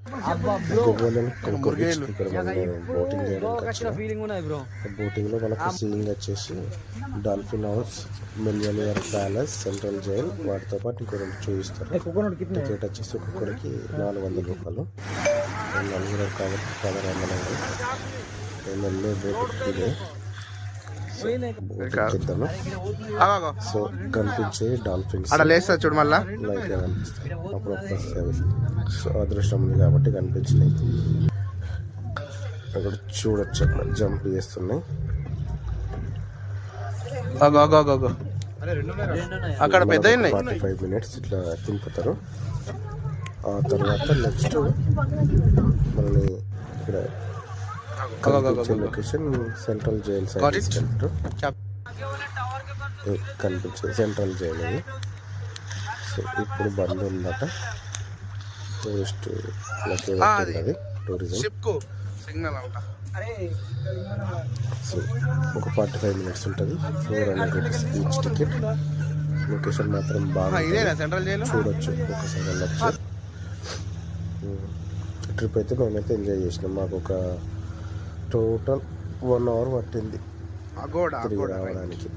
ఇక్కడ బోటింగ్ చేయడానికి వచ్చిన బోటింగ్ లో మనకు సీయింగ్ వచ్చేసి dolphin house, millionaire palace, central jail, వాటితో పాటు ఇంకో రెండు చూపిస్తారు. టికెట్ వచ్చేసి ఒక్కొక్కరికి 400 రూపాయలు. నలుగురు కాబట్టి 1600. నేను వెళ్ళే బోట్ ఇదే. సో కనిపించే డాల్ఫిన్స్ చూడు మళ్ళా లైట్ గా కనిపిస్తాయి అప్పుడప్పుడు వస్తాయి. సో అదృష్టం ఉంది కాబట్టి కనిపించినాయి. అక్కడ చూడొచ్చు అక్కడ జంప్ చేస్తున్నాయి. అక్కడ పెద్ద 45 మినిట్స్ ఇట్లా తింపుతారు. ఆ తర్వాత నెక్స్ట్ మనని ఇక్కడ లొకేషన్ సెంట్రల్ జైల్ సైడ్ తీసుకెళ్తారు. కనిపించే సెంట్రల్ జైల్ అది. సో ఇప్పుడు బంద్ ఉందట. టూరిస్ట్ అది టూరిజం. సో ఒక 45 మినిట్స్ ఉంటుంది. 400 రూపీస్ ఈచ్ టికెట్. లొకేషన్ మాత్రం బాగా చూడొచ్చు. ఒకసారి వెళ్ళొచ్చు. ట్రిప్ అయితే మేమైతే ఎంజాయ్ చేసినాం. మాకు ఒక టోటల్ 1 అవర్ పట్టింది తిరిగి రావడానికి.